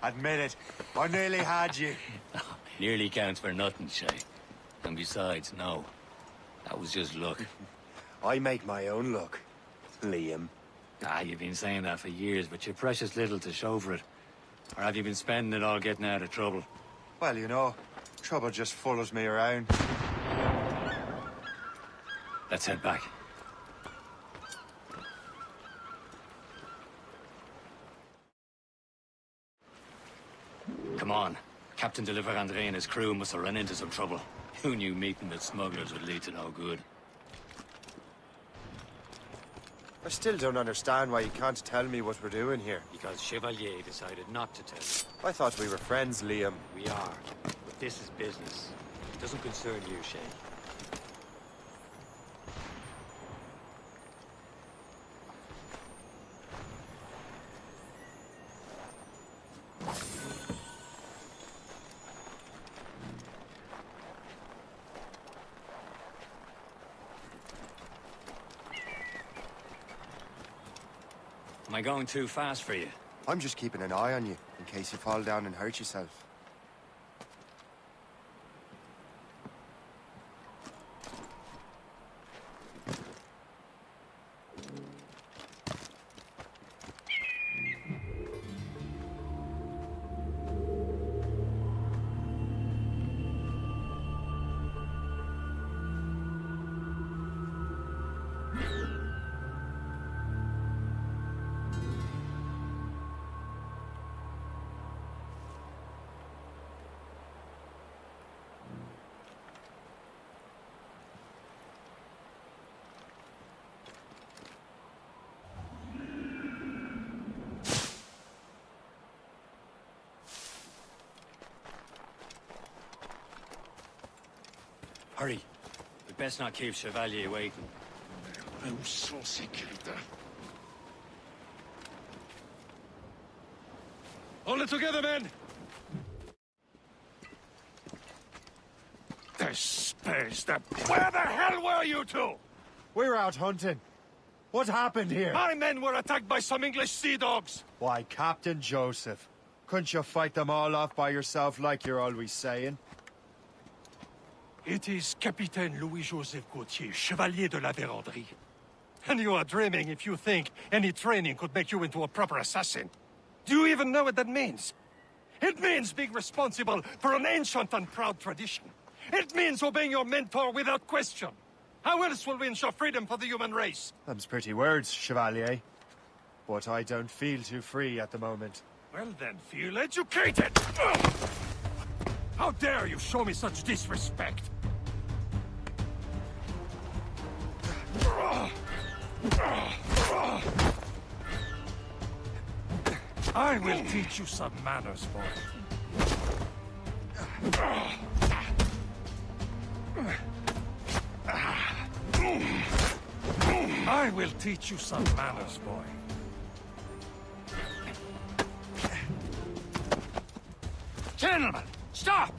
Admit it. I nearly had you. Nearly counts for nothing, Shay. And besides, no. That was just luck. I make my own luck, Liam. You've been saying that for years, but you're precious little to show for it. Or have you been spending it all getting out of trouble? Well, you know, trouble just follows me around. Let's head back. Come on. Captain de Andre and his crew must have run into some trouble. Who knew meeting with smugglers would lead to no good? I still don't understand why you can't tell me what we're doing here. Because Chevalier decided not to tell you. I thought we were friends, Liam. We are. But this is business. It doesn't concern you, Shay. Am I going too fast for you? I'm just keeping an eye on you, in case you fall down and hurt yourself. Hurry. We'd best not keep Chevalier waiting. I'm so sick of that. Hold it together, men! The space, Where the hell were you two? We were out hunting. What happened here? My men were attacked by some English sea dogs. Why, Captain Joseph. Couldn't you fight them all off by yourself like you're always saying? It is Capitaine Louis-Joseph Gauthier, Chevalier de la Vérendrye. And you are dreaming if you think any training could make you into a proper assassin. Do you even know what that means? It means being responsible for an ancient and proud tradition. It means obeying your mentor without question. How else will we ensure freedom for the human race? Them's pretty words, Chevalier. But I don't feel too free at the moment. Well then, feel educated! Ugh! How dare you show me such disrespect? I will teach you some manners, boy. I will teach you some manners, boy. Gentlemen, stop!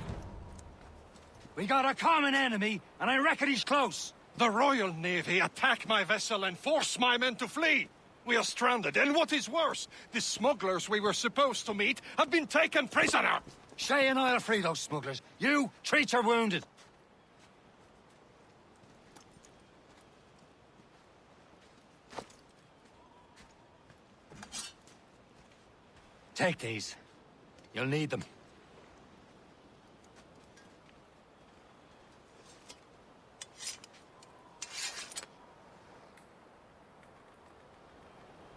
We got a common enemy, and I reckon he's close. The Royal Navy attack my vessel and force my men to flee. We are stranded, and what is worse, the smugglers we were supposed to meet have been taken prisoner. Shay and I'll free those smugglers. You, treat your wounded. Take these. You'll need them.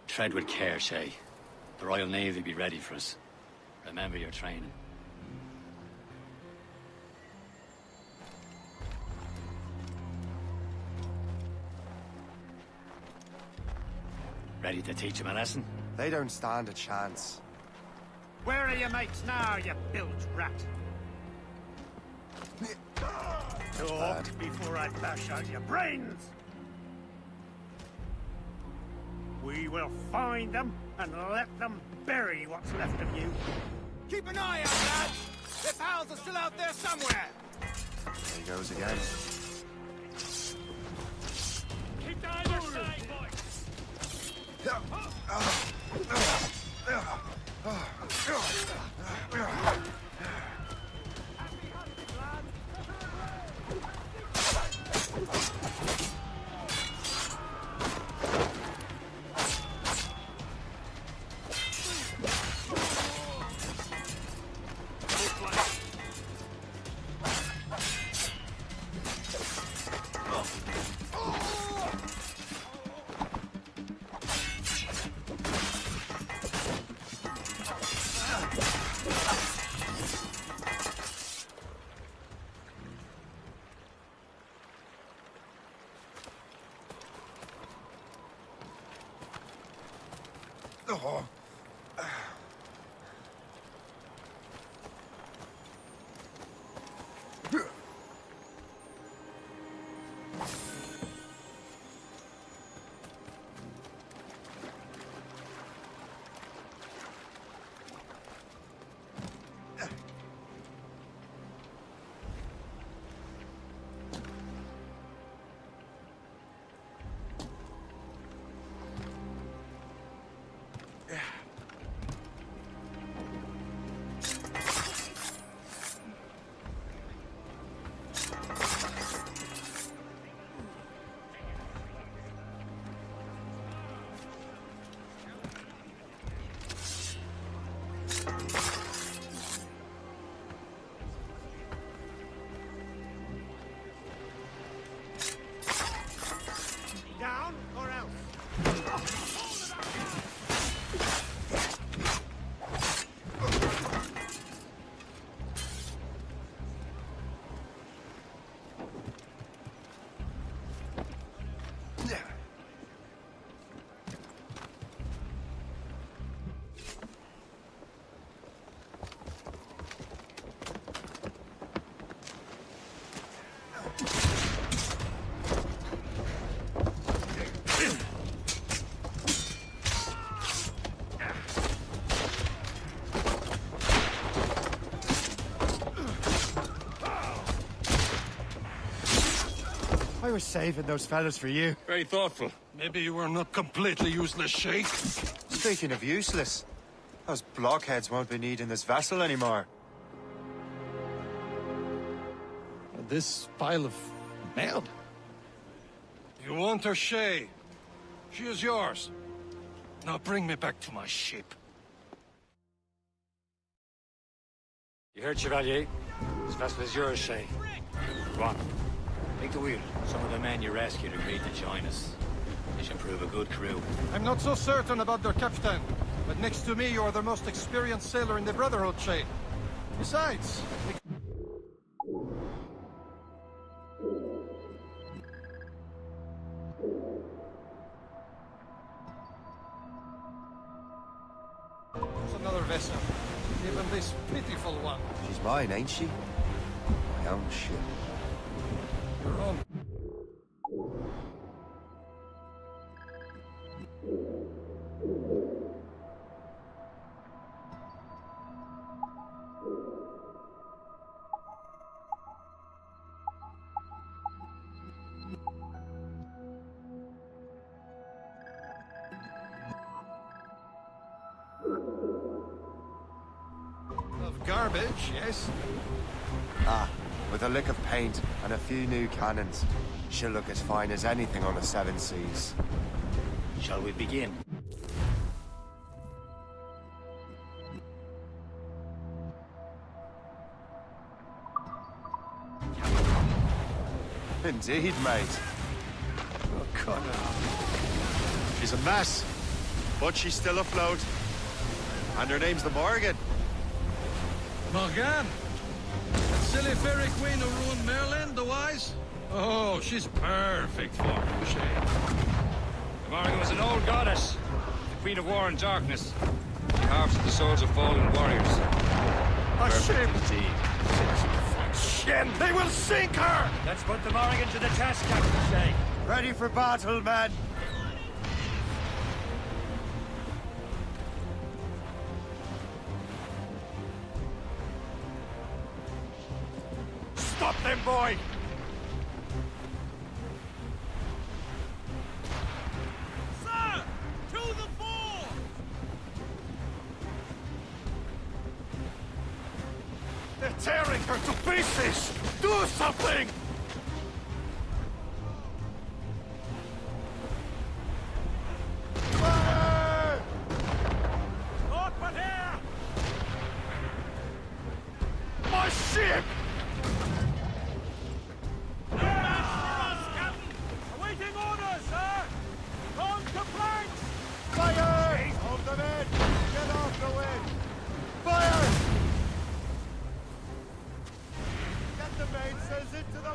Tread with care, Shay. The Royal Navy be ready for us. Remember your training. Ready to teach them a lesson? They don't stand a chance. Where are your mates now, you bilge rat? Talk before I bash out your brains! We will find them and let them bury what's left of you. Keep an eye out, lads! Their pals are still out there somewhere! There he goes again. Keep down your side, boys! Oh. Down or else? I was saving those fellas for you. Very thoughtful. Maybe you were not completely useless, Sheikh. Speaking of useless, those blockheads won't be needing this vessel anymore. This pile of mail? You want her, Shay? She is yours. Now bring me back to my ship. You heard, Chevalier? This vessel is yours, Shay. Go on. Take the wheel. Some of the men you rescued agreed to join us. They should prove a good crew. I'm not so certain about their captain, but next to me, you're the most experienced sailor in the Brotherhood, Shay. Besides, there's another vessel. Even this pitiful one. She's mine, ain't she? My own ship. Your own. Of garbage, yes? Ah, with a lick of paint and a few new cannons, she'll look as fine as anything on the seven seas. Shall we begin? Indeed, mate. Oh, God. She's a mess, but she's still afloat. And her name's the Morgan. Morgan? That silly fairy queen who ruined Merlin, the wise? Oh, she's perfect for you, Shay. Morgan was an old goddess, the queen of war and darkness. She harvested the souls of fallen warriors. A ship! Indeed. Shen, they will sink her! Let's put the Morgan to the test, Captain Shay. Ready for battle, men! Stop them, boy! Sir! To the fore! They're tearing her to pieces! Do something! Fire! Naught but here! My ship! No match for us, Captain! Awaiting orders, sir! On to planks! Fire! Hold them in! Get off the wind! Fire! Get the mainsails into the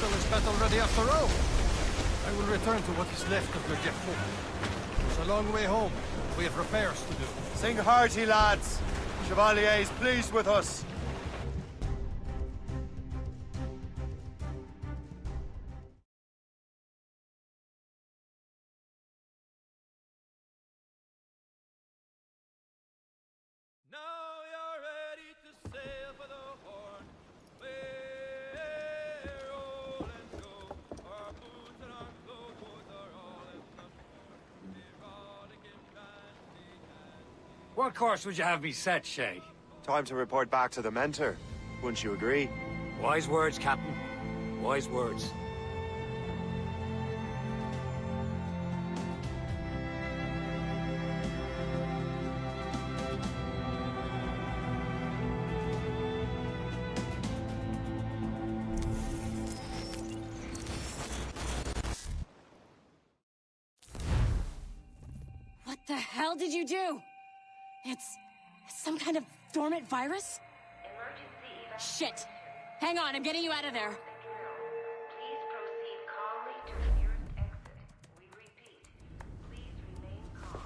vessel is battle ready after all. I will return to what is left of the depot. It's a long way home. We have repairs to do. Sing hearty, lads. Chevalier is pleased with us. Now you're ready to sail for the Horn. We're roll and go. Our boots and our clothes are all in the port. We're rollicking dandy. What course would you have me set, Shay? Time to report back to the mentor. Wouldn't you agree? Wise words, Captain. Wise words. What the hell did you do? It's some kind of dormant virus? Shit! Hang on, I'm getting you out of there. Please proceed calmly to the nearest exit. We repeat, please remain calm.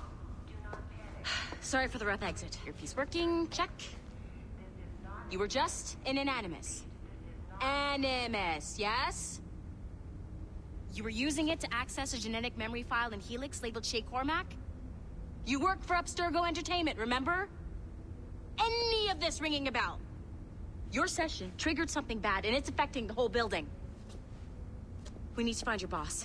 Do not panic. Sorry for the rough exit. Earpiece working, check. You were just in an animus. Animus, yes? You were using it to access a genetic memory file in Helix labeled Shay Cormac? You work for Abstergo Entertainment, remember? Any of this ringing a bell? Your session triggered something bad, and it's affecting the whole building. We need to find your boss.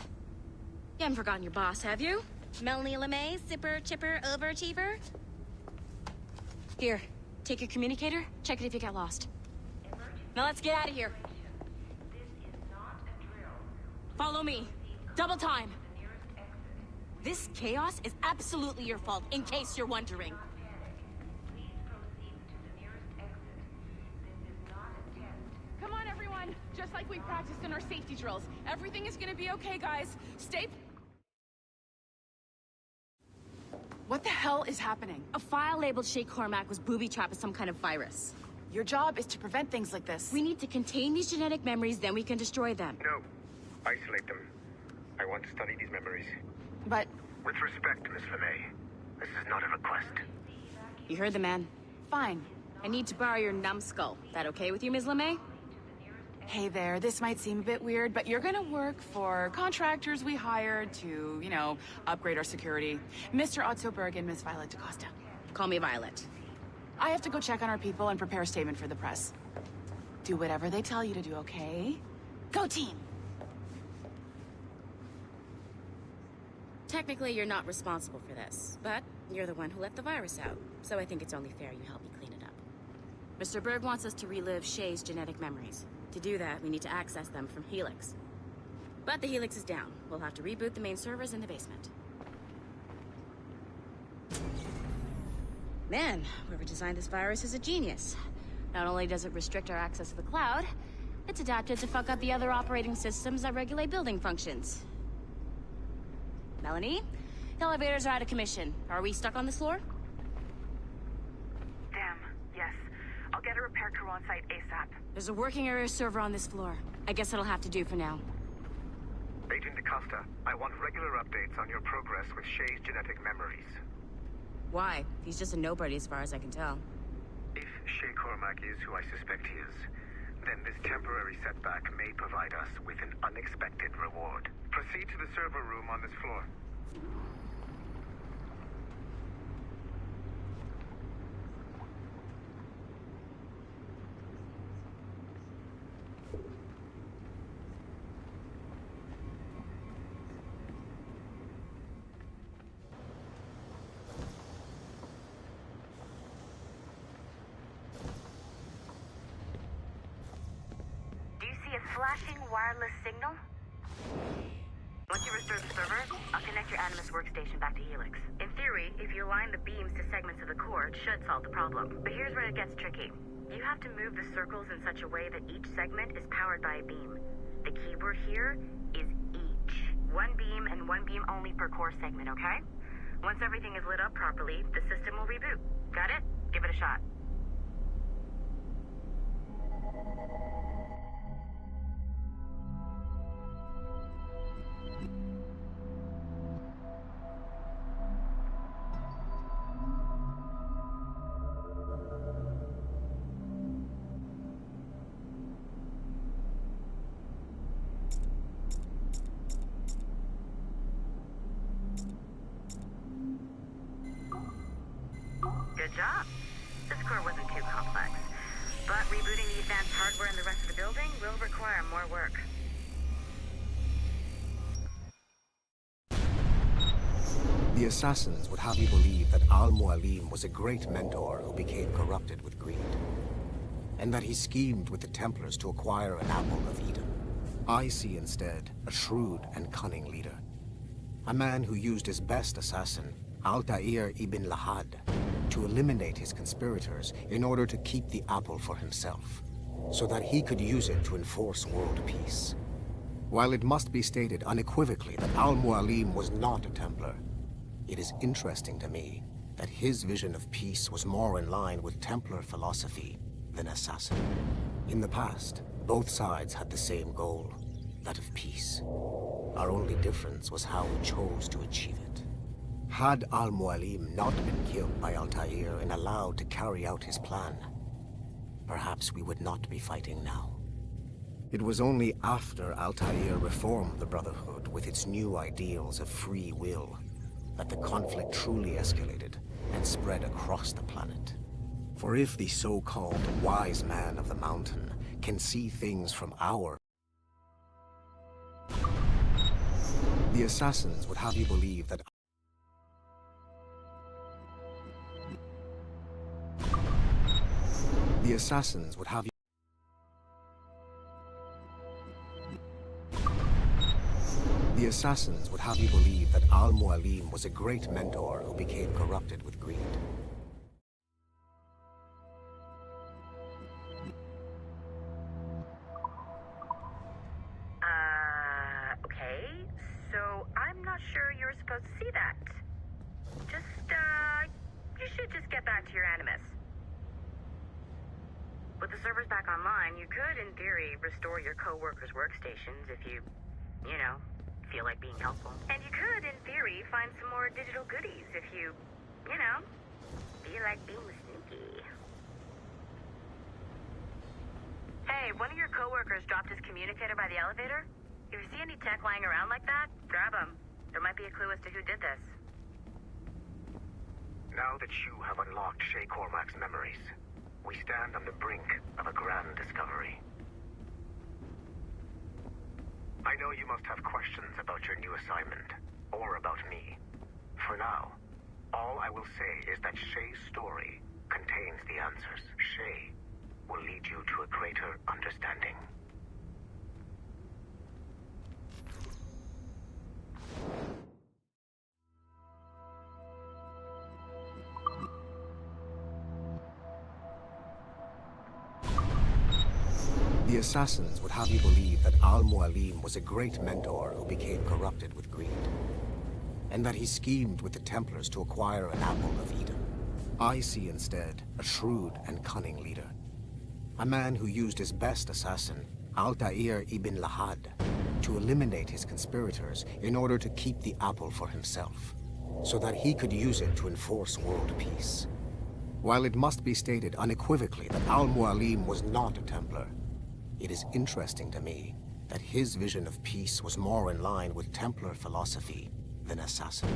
You haven't forgotten your boss, have you? Melanie LeMay, zipper, chipper, overachiever? Here, take your communicator, check it if you get lost. Now let's get out of here. This is not a drill. Follow me. Double time. This chaos is absolutely your fault, in case you're wondering. Please proceed to the nearest exit. This is not a test. Come on, everyone. Just like we practiced in our safety drills. Everything is gonna be okay, guys. Stay... What the hell is happening? A file labeled Shay Cormac was booby-trapped with some kind of virus. Your job is to prevent things like this. We need to contain these genetic memories, then we can destroy them. No. Isolate them. I want to study these memories. But... With respect, Miss LeMay, this is not a request. You heard the man. fine. I need to borrow your numbskull. That okay with you, Ms. LeMay? Hey there, this might seem a bit weird, but you're gonna work for contractors we hired to, you know, upgrade our security. Mr. Otto Berg and Miss Violet DaCosta. Call me Violet. I have to go check on our people and prepare a statement for the press. Do whatever they tell you to do, okay? Go team! Technically, you're not responsible for this, but you're the one who let the virus out, so I think it's only fair you help me clean it up. Mr. Berg wants us to relive Shay's genetic memories. To do that, we need to access them from Helix. But the Helix is down. We'll have to reboot the main servers in the basement. Man, whoever designed this virus is a genius. Not only does it restrict our access to the cloud, it's adapted to fuck up the other operating systems that regulate building functions. Melanie? The elevators are out of commission. Are we stuck on this floor? Damn, yes. I'll get a repair crew on site ASAP. There's a working area server on this floor. I guess it'll have to do for now. Agent DaCosta, I want regular updates on your progress with Shay's genetic memories. Why? He's just a nobody as far as I can tell. If Shay Cormac is who I suspect he is, then this temporary setback may provide us with an unexpected reward. Proceed to the server room on this floor. Flashing wireless signal? Once you restore the server, I'll connect your Animus workstation back to Helix. In theory, if you align the beams to segments of the core, it should solve the problem. But here's where it gets tricky. You have to move the circles in such a way that each segment is powered by a beam. The keyword here is each. One beam and one beam only per core segment, okay? Once everything is lit up properly, the system will reboot. Got it? Give it a shot. the advanced hardware in the rest of the building will require more work. The assassins would have you believe that Al-Mualim was a great mentor who became corrupted with greed, and that he schemed with the Templars to acquire an apple of Eden. I see instead a shrewd and cunning leader, a man who used his best assassin, Altair ibn Lahad, to eliminate his conspirators in order to keep the apple for himself, so that he could use it to enforce world peace. While it must be stated unequivocally that Al-Mualim was not a Templar, it is interesting to me that his vision of peace was more in line with Templar philosophy than assassin. In the past, both sides had the same goal, that of peace. Our only difference was how we chose to achieve it. Had Al-Mualim not been killed by Altair and allowed to carry out his plan, perhaps we would not be fighting now. It was only after Altair reformed the Brotherhood with its new ideals of free will that the conflict truly escalated and spread across the planet. For if the so-called wise man of the mountain can see things from our... The assassins would have you believe that... The assassins would have you... The assassins would have you believe that Al-Mualim was a great mentor who became corrupted with greed. Okay. So I'm not sure you're supposed to see that. You should just get back to your Animus. With the servers back online, you could, in theory, restore your co-workers' workstations if you feel like being helpful. And you could, in theory, find some more digital goodies if you feel like being sneaky. Hey, one of your co-workers dropped his communicator by the elevator. If you see any tech lying around like that, grab them. There might be a clue as to who did this. Now that you have unlocked Shay Cormac's memories, we stand on the brink of a grand discovery. I know you must have questions about your new assignment, or about me. For now, all I will say is that Shay's story contains the answers. Shay will lead you to a greater understanding. The assassins would have you believe that Al-Mualim was a great mentor who became corrupted with greed, and that he schemed with the Templars to acquire an apple of Eden. I see instead a shrewd and cunning leader, a man who used his best assassin, Altair ibn Lahad, to eliminate his conspirators in order to keep the apple for himself, so that he could use it to enforce world peace. While it must be stated unequivocally that Al-Mualim was not a Templar, it is interesting to me that his vision of peace was more in line with Templar philosophy than assassin.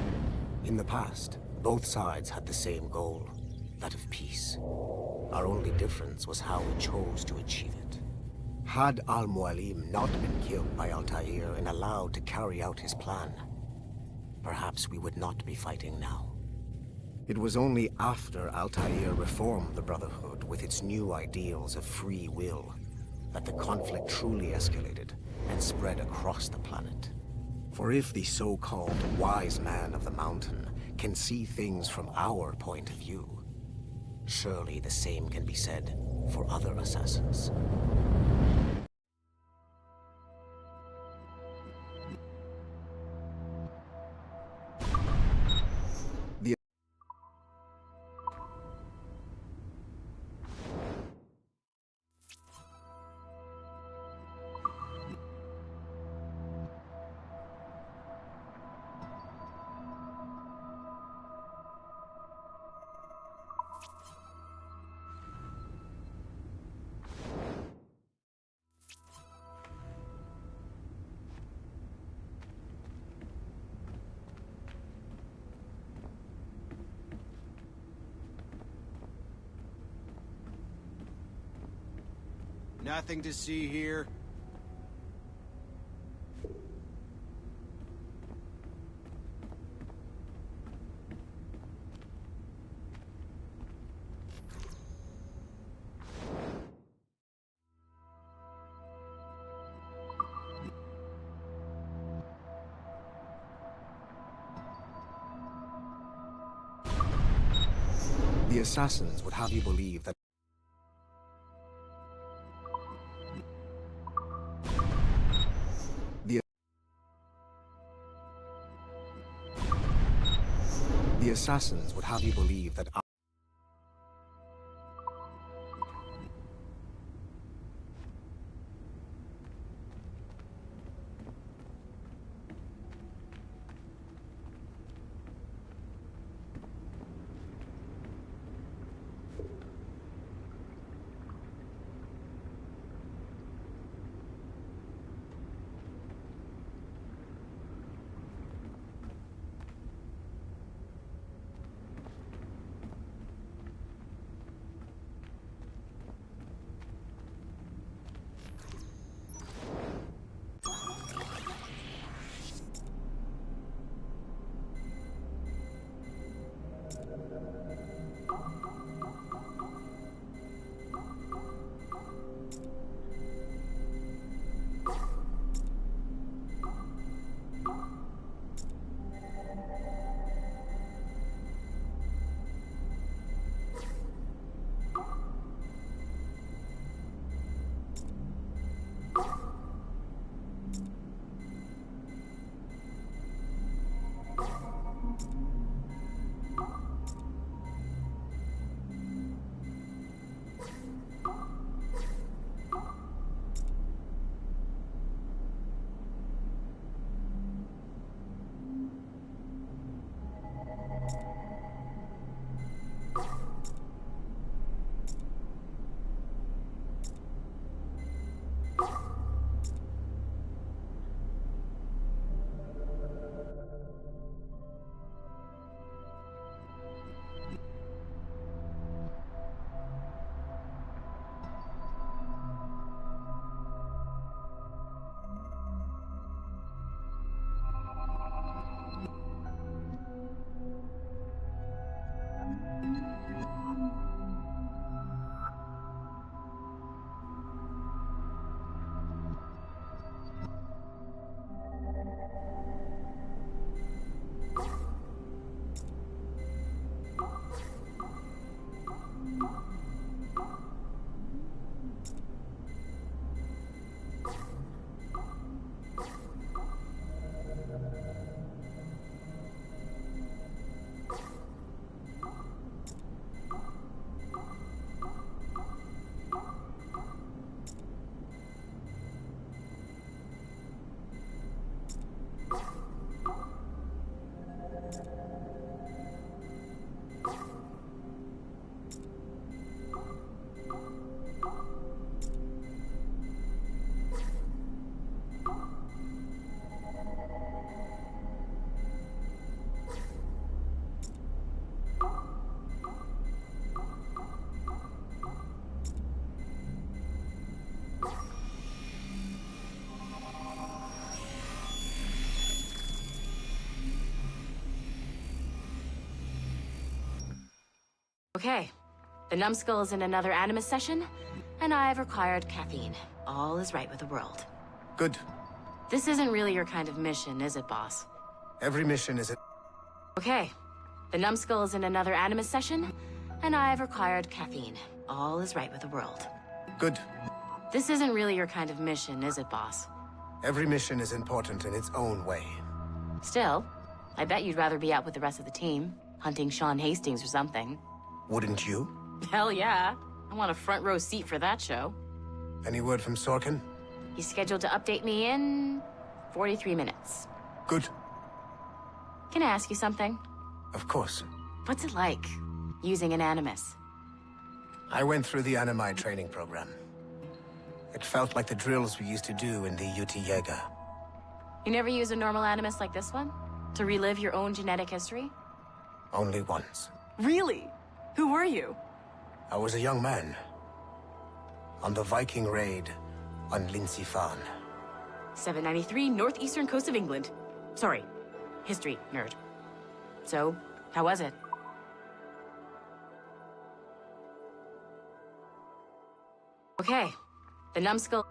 In the past, both sides had the same goal, that of peace. Our only difference was how we chose to achieve it. Had Al-Mualim not been killed by Altair and allowed to carry out his plan, perhaps we would not be fighting now. It was only after Altair reformed the Brotherhood with its new ideals of free will that the conflict truly escalated and spread across the planet. For if the so-called wise man of the mountain can see things from our point of view, surely the same can be said for other assassins. Nothing to see here. The assassins would have you believe that the assassins would have you believe that Okay. The numbskull is in another Animus session, and I've required caffeine. All is right with the world. Good. This isn't really your kind of mission, is it, boss? Every mission is a... Okay. The numbskull is in another Animus session, and I've required caffeine. All is right with the world. Good. This isn't really your kind of mission, is it, boss? Every mission is important in its own way. Still, I bet you'd rather be out with the rest of the team, hunting Sean Hastings or something. Wouldn't you? Hell yeah. I want a front row seat for that show. Any word from Sorkin? He's scheduled to update me in 43 minutes. Good. Can I ask you something? Of course. What's it like, using an Animus? I went through the Animi training program. It felt like the drills we used to do in the UT Jaeger. You never use a normal Animus like this one? To relive your own genetic history? Only once. Really? Who were you? I was a young man. on the Viking raid on Linsifan. 793, northeastern coast of England. Sorry, history nerd. So, how was it? Okay, the numbskull...